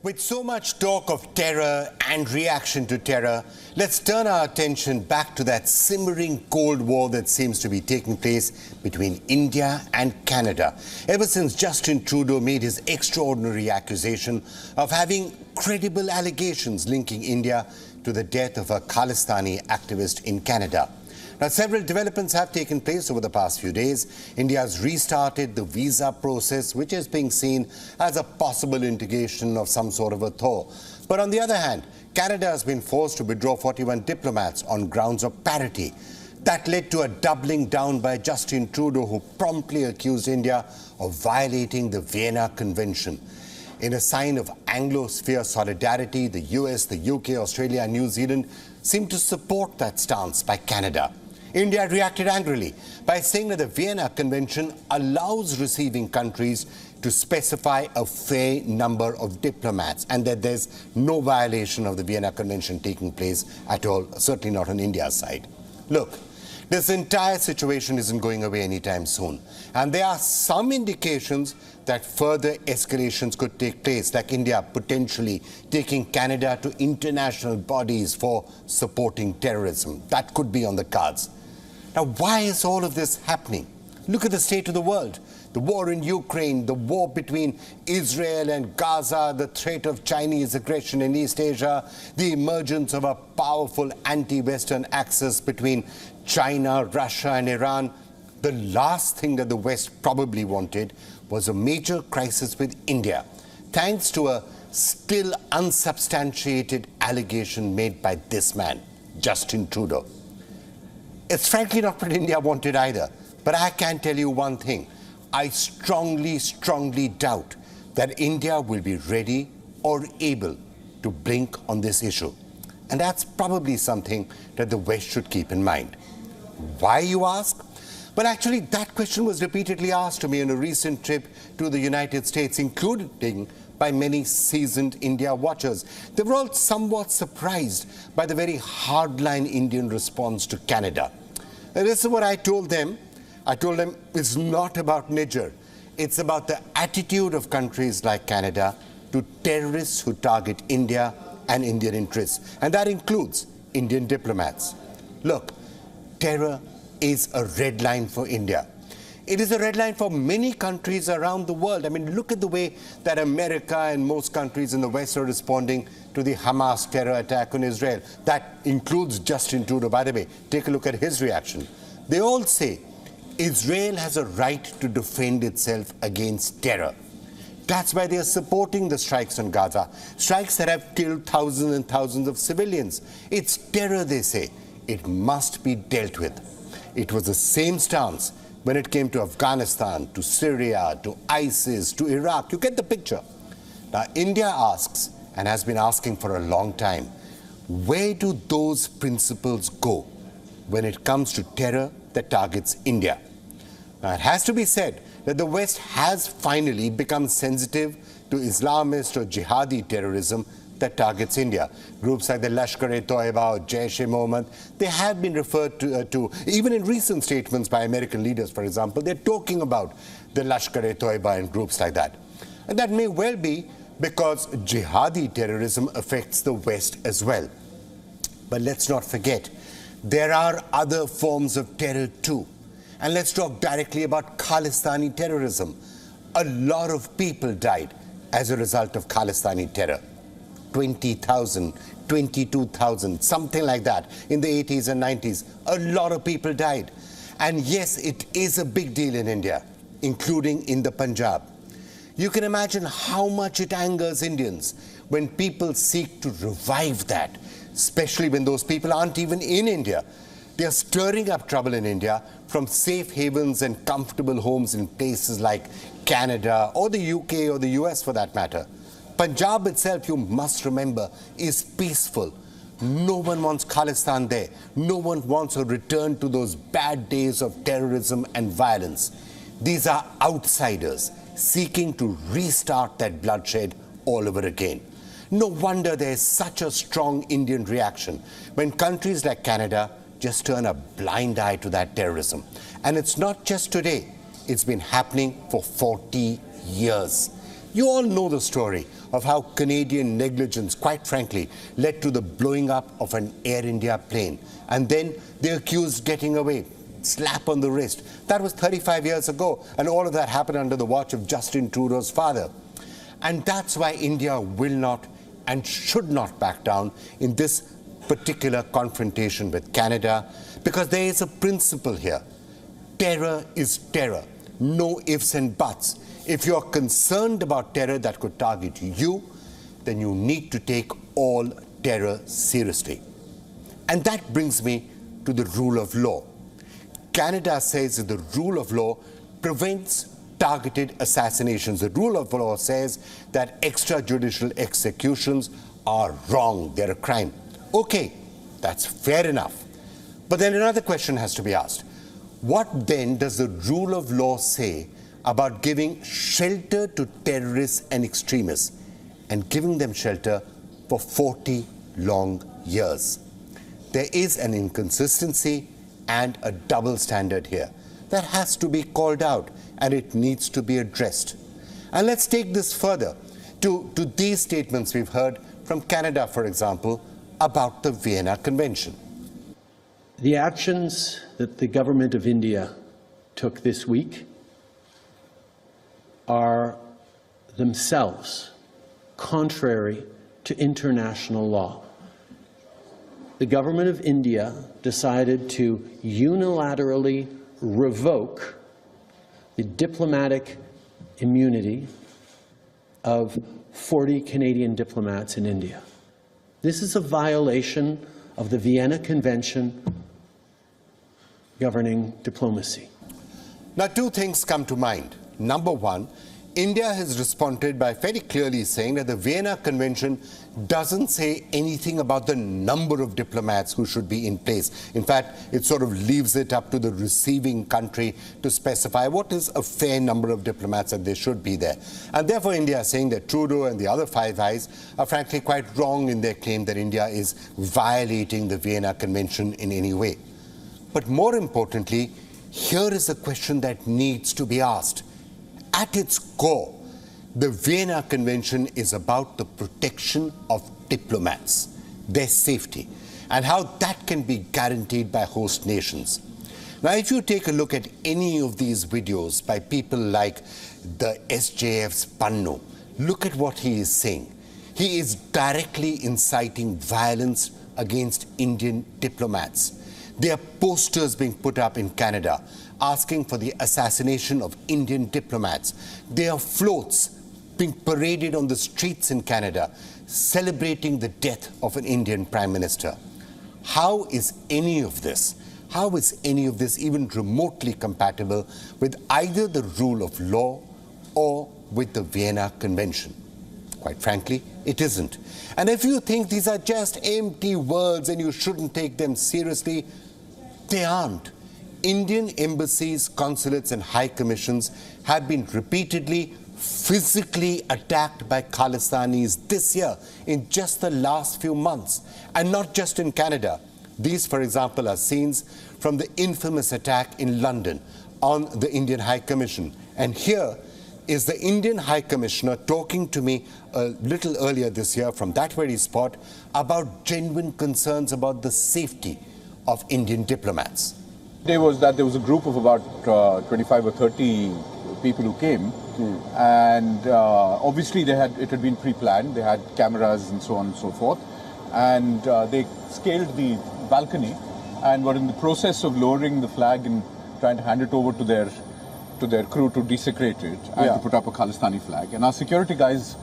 With so much talk of terror and reaction to terror, let's turn our attention back to that simmering Cold War that seems to be taking place between India and Canada, ever since Justin Trudeau made his extraordinary accusation of having credible allegations linking India to the death of a Khalistani activist in Canada. Now, several developments have taken place over the past few days. India has restarted the visa process, which is being seen as a possible indication of some sort of a thaw. But on the other hand, Canada has been forced to withdraw 41 diplomats on grounds of parity. That led to a doubling down by Justin Trudeau, who promptly accused India of violating the Vienna Convention. In a sign of Anglosphere solidarity, the US, the UK, Australia and New Zealand seemed to support that stance by Canada. India reacted angrily by saying that the Vienna Convention allows receiving countries to specify a fair number of diplomats and that there's no violation of the Vienna Convention taking place at all, certainly not on India's side. Look, this entire situation isn't going away anytime soon, and there are some indications that further escalations could take place, like India potentially taking Canada to international bodies for supporting terrorism. That could be on the cards. Now, why is all of this happening? Look at the state of the world. The war in Ukraine, the war between Israel and Gaza, the threat of Chinese aggression in East Asia, the emergence of a powerful anti-Western axis between China, Russia and Iran. The last thing that the West probably wanted was a major crisis with India, thanks to a still unsubstantiated allegation made by this man, Justin Trudeau. It's frankly not what India wanted either. But I can tell you one thing. I strongly doubt that India will be ready or able to blink on this issue. And that's probably something that the West should keep in mind. Why, you ask? Well, actually, that question was repeatedly asked to me on a recent trip to the United States, including by many seasoned India watchers. They were all somewhat surprised by the very hardline Indian response to Canada. And this is what I told them. I told them it's not about Niger. It's about the attitude of countries like Canada to terrorists who target India and Indian interests. And that includes Indian diplomats. Look, terror is a red line for India. It is a red line for many countries around the world. I mean, look at the way that America and most countries in the West are responding to the Hamas terror attack on Israel. That includes Justin Trudeau, by the way. Take a look at his reaction. They all say Israel has a right to defend itself against terror. That's why they are supporting the strikes on Gaza, strikes that have killed thousands and thousands of civilians. It's terror, they say. It must be dealt with. It was the same stance when it came to Afghanistan, to Syria, to ISIS, to Iraq. You get the picture. Now, India asks, and has been asking for a long time, where do those principles go when it comes to terror that targets India? Now, it has to be said that the West has finally become sensitive to Islamist or jihadi terrorism that targets India. Groups like the Lashkar-e-Toiba or Jaish-e-Mohammed, they have been referred to, even in recent statements by American leaders, for example, they're talking about the Lashkar-e-Toiba and groups like that. And that may well be because jihadi terrorism affects the West as well. But let's not forget, there are other forms of terror too. And let's talk directly about Khalistani terrorism. A lot of people died as a result of Khalistani terror. 20,000, 22,000, something like that in the 80s and 90s. A lot of people died. And yes, it is a big deal in India, including in the Punjab. You can imagine how much it angers Indians when people seek to revive that, especially when those people aren't even in India. They are stirring up trouble in India from safe havens and comfortable homes in places like Canada or the UK or the US for that matter. Punjab itself, you must remember, is peaceful. No one wants Khalistan there. No one wants a return to those bad days of terrorism and violence. These are outsiders seeking to restart that bloodshed all over again. No wonder there is such a strong Indian reaction when countries like Canada just turn a blind eye to that terrorism. And it's not just today. It's been happening for 40 years. You all know the story of how Canadian negligence, quite frankly, led to the blowing up of an Air India plane. And then the accused getting away. Slap on the wrist. That was 35 years ago, and all of that happened under the watch of Justin Trudeau's father. And that's why India will not and should not back down in this particular confrontation with Canada, because there is a principle here. Terror is terror. No ifs and buts. If you're concerned about terror that could target you, then you need to take all terror seriously. And that brings me to the rule of law. Canada says that the rule of law prevents targeted assassinations. The rule of law says that extrajudicial executions are wrong, they're a crime. Okay, that's fair enough. But then another question has to be asked. What then does the rule of law say about giving shelter to terrorists and extremists, and giving them shelter for 40 long years? There is an inconsistency and a double standard here that has to be called out, and it needs to be addressed. And let's take this further to these statements we've heard from Canada, for example, about the Vienna Convention. The actions that the government of India took this week are themselves contrary to international law. The government of India decided to unilaterally revoke the diplomatic immunity of 40 Canadian diplomats in India. This is a violation of the Vienna Convention governing diplomacy. Now, two things come to mind. Number one, India has responded by very clearly saying that the Vienna Convention doesn't say anything about the number of diplomats who should be in place. In fact, it sort of leaves it up to the receiving country to specify what is a fair number of diplomats that they should be there. And therefore, India is saying that Trudeau and the other Five Eyes are frankly quite wrong in their claim that India is violating the Vienna Convention in any way. But more importantly, here is a question that needs to be asked. At its core, the Vienna Convention is about the protection of diplomats, their safety, and how that can be guaranteed by host nations. Now, if you take a look at any of these videos by people like the SJF's Pannu, look at what he is saying. He is directly inciting violence against Indian diplomats. There are posters being put up in Canada asking for the assassination of Indian diplomats. There are floats being paraded on the streets in Canada celebrating the death of an Indian Prime Minister. How is any of this even remotely compatible with either the rule of law or with the Vienna Convention? Quite frankly, it isn't. And if you think these are just empty words and you shouldn't take them seriously, they aren't. Indian embassies, consulates and high commissions have been repeatedly physically attacked by Khalistanis this year in just the last few months. And not just in Canada. These, for example, are scenes from the infamous attack in London on the Indian High Commission. And here is the Indian High Commissioner talking to me a little earlier this year from that very spot about genuine concerns about the safety of Indian diplomats. There was a group of about 25 or 30 people who came, and obviously it had been pre-planned. They had cameras and so on and so forth, and they scaled the balcony and were in the process of lowering the flag and trying to hand it over to their crew to desecrate it and to put up a Khalistani flag. And our security guys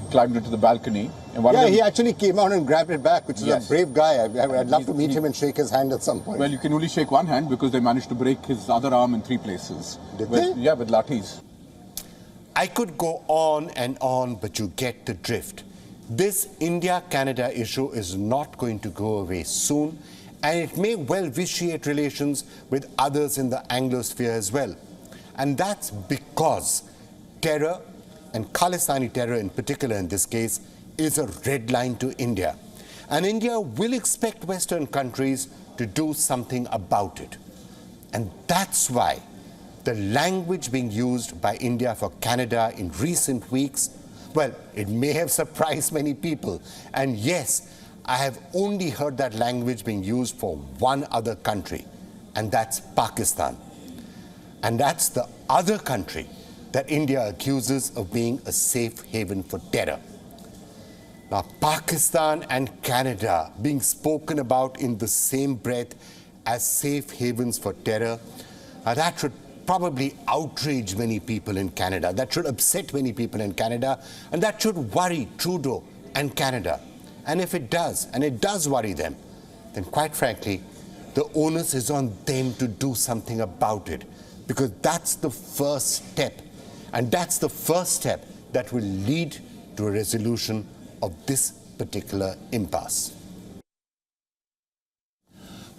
climbed into the balcony. And he actually came out and grabbed it back, which is a brave guy. I'd love to meet him and shake his hand at some point. Well, you can only shake one hand because they managed to break his other arm in 3 places. Did they? Yeah, with lathis. I could go on and on, but you get the drift. This India-Canada issue is not going to go away soon, and it may well vitiate relations with others in the Anglosphere as well. And that's because terror, and Khalistani terror in particular in this case, is a red line to India. And India will expect Western countries to do something about it. And that's why the language being used by India for Canada in recent weeks, well, it may have surprised many people. And yes, I have only heard that language being used for one other country, and that's Pakistan. And that's the other country that India accuses of being a safe haven for terror. Now, Pakistan and Canada being spoken about in the same breath as safe havens for terror, that should probably outrage many people in Canada. That should upset many people in Canada, and that should worry Trudeau and Canada. And if it does, and it does worry them, then quite frankly, the onus is on them to do something about it, because that's the first step, and that's the first step that will lead to a resolution of this particular impasse.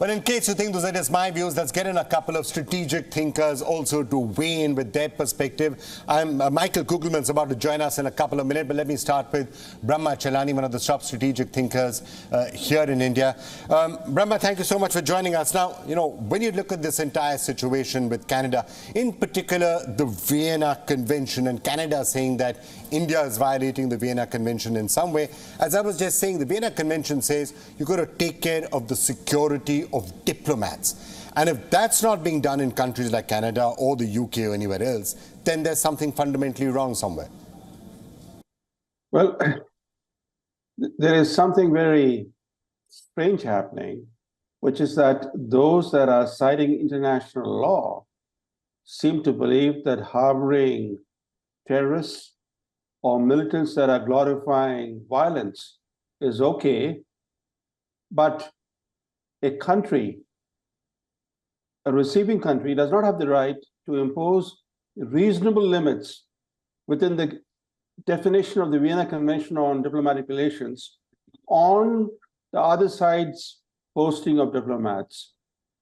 But in case you think those are just my views, let's get in a couple of strategic thinkers also to weigh in with their perspective. Michael Kugelman is about to join us in a couple of minutes, but let me start with Brahma Chellaney, one of the top strategic thinkers here in India. Brahma, thank you so much for joining us. Now, you know, when you look at this entire situation with Canada, in particular the Vienna Convention, and Canada saying that India is violating the Vienna Convention in some way, as I was just saying, the Vienna Convention says you've got to take care of the security of diplomats. And if that's not being done in countries like Canada or the UK or anywhere else, then there's something fundamentally wrong somewhere. Well, there is something very strange happening, which is that those that are citing international law seem to believe that harboring terrorists or militants that are glorifying violence is okay, but a country, a receiving country, does not have the right to impose reasonable limits within the definition of the Vienna Convention on Diplomatic Relations on the other side's posting of diplomats.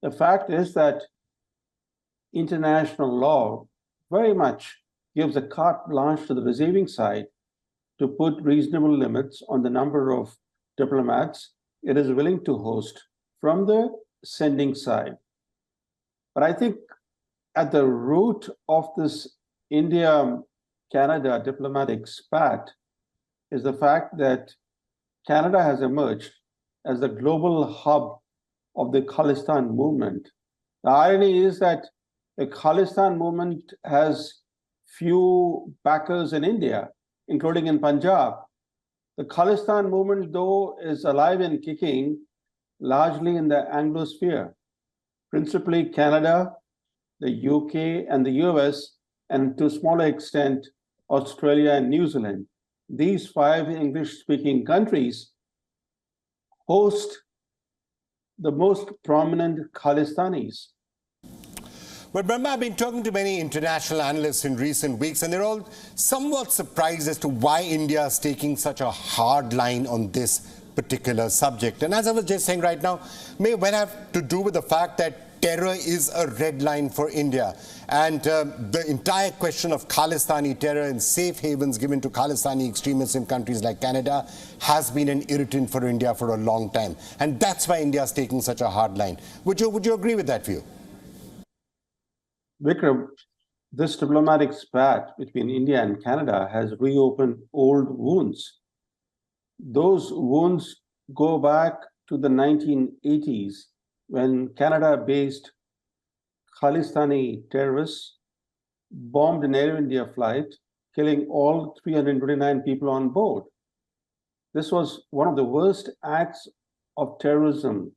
The fact is that international law very much gives a carte blanche to the receiving side to put reasonable limits on the number of diplomats it is willing to host from the sending side. But I think at the root of this India-Canada diplomatic spat is the fact that Canada has emerged as the global hub of the Khalistani movement. The irony is that the Khalistani movement has few backers in India, including in Punjab. The Khalistani movement, though, is alive and kicking largely in the Anglosphere, principally Canada, the UK, and the US, and to a smaller extent, Australia and New Zealand. These 5 English-speaking countries host the most prominent Khalistanis. But Brahma, I've been talking to many international analysts in recent weeks, and they're all somewhat surprised as to why India is taking such a hard line on this particular subject. And as I was just saying right now, may well have to do with the fact that terror is a red line for India. And the entire question of Khalistani terror and safe havens given to Khalistani extremists in countries like Canada has been an irritant for India for a long time. And that's why India is taking such a hard line. Would you agree with that view? Vikram, this diplomatic spat between India and Canada has reopened old wounds. Those wounds go back to the 1980s when Canada-based Khalistani terrorists bombed an Air India flight, killing all 329 people on board. This was one of the worst acts of terrorism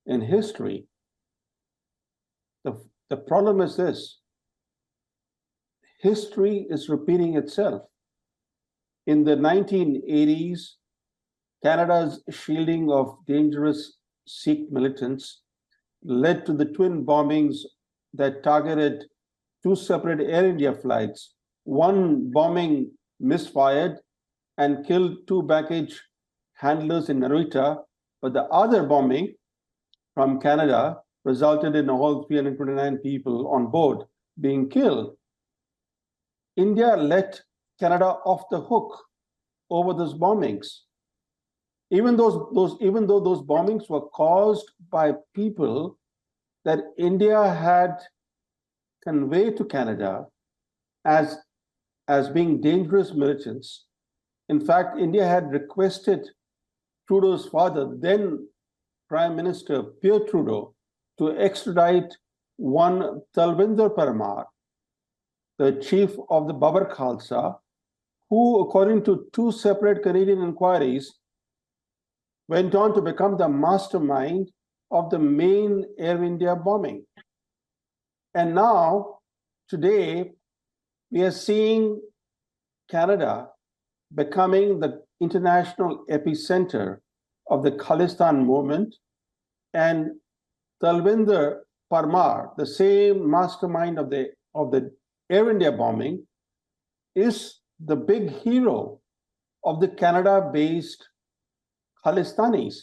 in history. The problem is this: history is repeating itself. In the 1980s, Canada's shielding of dangerous Sikh militants led to the twin bombings that targeted 2 separate Air India flights. One bombing misfired and killed 2 baggage handlers in Narita, but the other bombing from Canada resulted in all 329 people on board being killed. India let Canada off the hook over those bombings. Even though those bombings were caused by people that India had conveyed to Canada as being dangerous militants. In fact, India had requested Trudeau's father, then Prime Minister Pierre Trudeau, to extradite one Talvinder Parmar, the chief of the Babar Khalsa, who, according to two separate Canadian inquiries, went on to become the mastermind of the main Air India bombing. And now, today, we are seeing Canada becoming the international epicenter of the Khalistan movement, and Talvinder Parmar, the same mastermind of the Air India bombing, is the big hero of the Canada-based Khalistanis.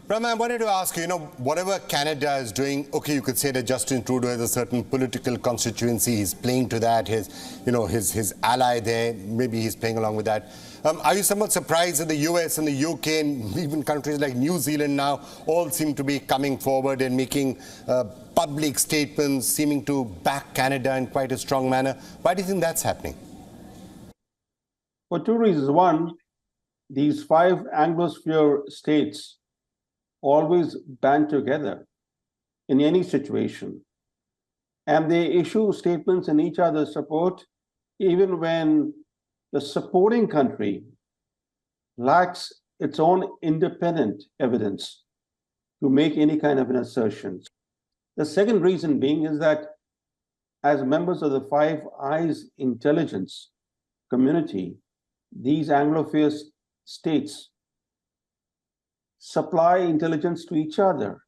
Brahma, I wanted to ask you, whatever Canada is doing, okay, you could say that Justin Trudeau has a certain political constituency, he's playing to that, his ally there, maybe he's playing along with that. Are you somewhat surprised that the US and the UK and even countries like New Zealand now all seem to be coming forward and making public statements, seeming to back Canada in quite a strong manner? Why do you think that's happening? For two reasons. One, these 5 Anglosphere states always band together in any situation. And they issue statements in each other's support, even when the supporting country lacks its own independent evidence to make any kind of an assertion. The second reason being is that as members of the Five Eyes intelligence community, these Anglosphere states supply intelligence to each other.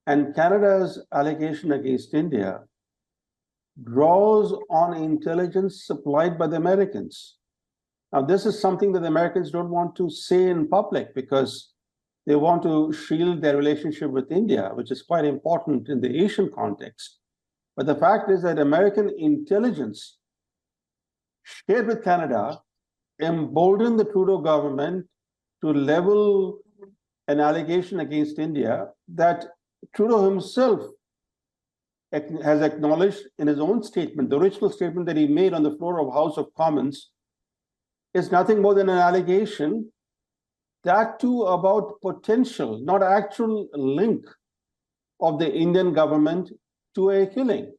And Canada's allegation against India draws on intelligence supplied by the Americans. Now, this is something that the Americans don't want to say in public because they want to shield their relationship with India, which is quite important in the Asian context. But the fact is that American intelligence shared with Canada emboldened the Trudeau government to level an allegation against India that Trudeau himself has acknowledged in his own statement. The original statement that he made on the floor of House of Commons is nothing more than an allegation, that too about potential, not actual link of the Indian government to a killing.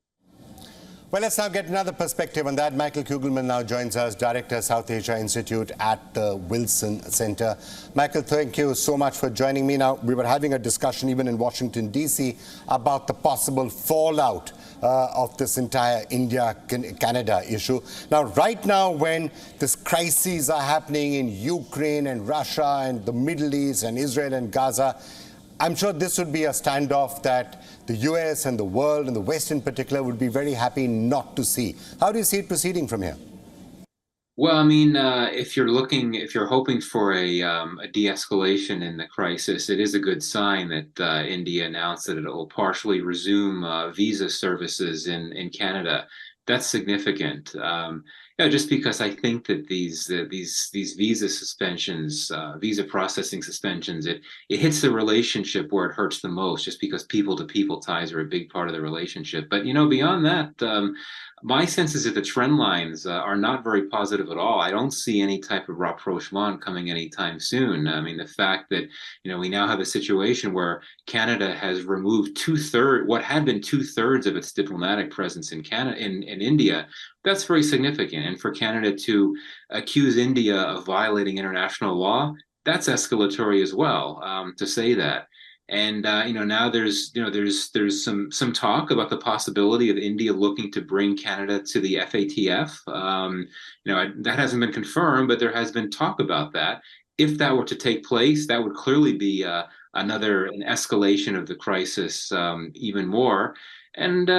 Well, let's now get another perspective on that. Michael Kugelman now joins us, Director, South Asia Institute at the Wilson Center. Michael, thank you so much for joining me. Now, we were having a discussion even in Washington, D.C. about the possible fallout of this entire India-Canada issue. Now, right now, when these crises are happening in Ukraine and Russia and the Middle East and Israel and Gaza, I'm sure this would be a standoff that the US and the world and the West in particular would be very happy not to see. How do you see it proceeding from here? Well, I mean, if you're hoping for a de-escalation in the crisis, it is a good sign that India announced that it will partially resume visa services in Canada. That's significant. Just because I think that these visa suspensions, visa processing suspensions, it hits the relationship where it hurts the most, just because people-to-people ties are a big part of the relationship. But beyond that, my sense is that the trend lines are not very positive at all. I don't see any type of rapprochement coming anytime soon. I mean, the fact that we now have a situation where Canada has removed what had been 2/3 of its diplomatic presence in India, that's very significant. And for Canada to accuse India of violating international law, that's escalatory as well, to say that. And now there's some talk about the possibility of India looking to bring Canada to the FATF. That hasn't been confirmed, but there has been talk about that. If that were to take place, that would clearly be an escalation of the crisis even more. And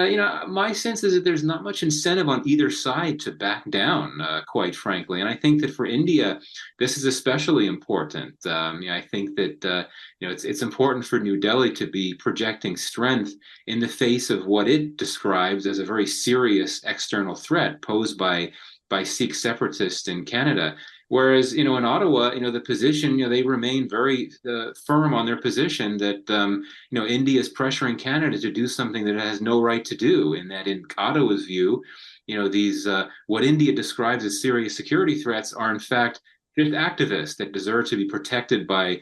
my sense is that there's not much incentive on either side to back down, quite frankly. And I think that for India, this is especially important. I think that it's important for New Delhi to be projecting strength in the face of what it describes as a very serious external threat posed by Sikh separatists in Canada. Whereas, in Ottawa, the position, they remain very firm on their position that, India is pressuring Canada to do something that it has no right to do, and that in Ottawa's view, these what India describes as serious security threats are in fact just activists that deserve to be protected by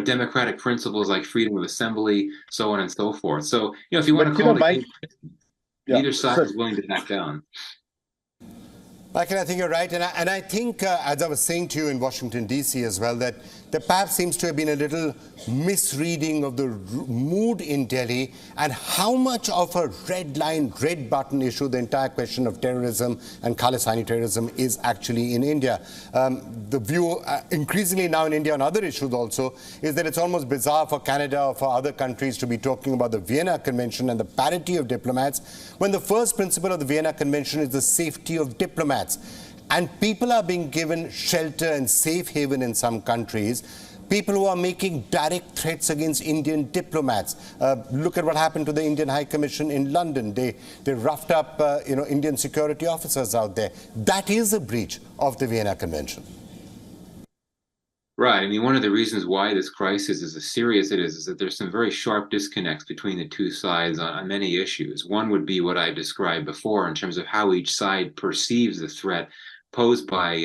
democratic principles like freedom of assembly, so on and so forth. So, if you want to call it, neither side is willing to back down. Michael, I think you're right. And I think, as I was saying to you in Washington, D.C. as well, that there perhaps seems to have been a little misreading of the mood in Delhi and how much of a red line, red button issue the entire question of terrorism and Khalistani terrorism is actually in India. The view increasingly now in India on other issues also is that it's almost bizarre for Canada or for other countries to be talking about the Vienna Convention and the parity of diplomats when the first principle of the Vienna Convention is the safety of diplomats. And people are being given shelter and safe haven in some countries. People who are making direct threats against Indian diplomats. Look at what happened to the Indian High Commission in London. They roughed up Indian security officers out there. That is a breach of the Vienna Convention. Right. I mean, one of the reasons why this crisis is as serious as it is that there's some very sharp disconnects between the two sides on many issues. One would be what I described before in terms of how each side perceives the threat posed by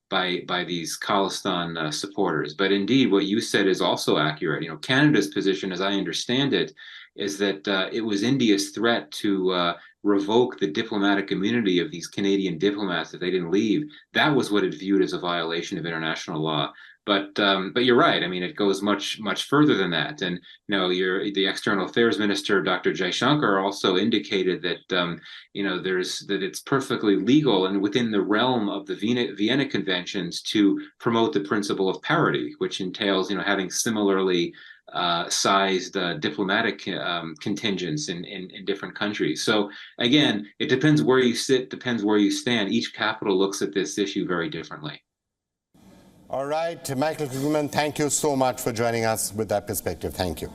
these Khalistan supporters. But indeed, what you said is also accurate. Canada's position, as I understand it, is that it was India's threat to revoke the diplomatic immunity of these Canadian diplomats if they didn't leave. That was what it viewed as a violation of international law. But you're right. I mean, it goes much further than that. And the External Affairs Minister, Dr. Jaishankar, also indicated that that it's perfectly legal and within the realm of the Vienna Conventions to promote the principle of parity, which entails having similarly sized diplomatic contingents in different countries. So again, it depends where you sit, depends where you stand. Each capital looks at this issue very differently. All right, Michael Kugelman, thank you so much for joining us with that perspective. Thank you.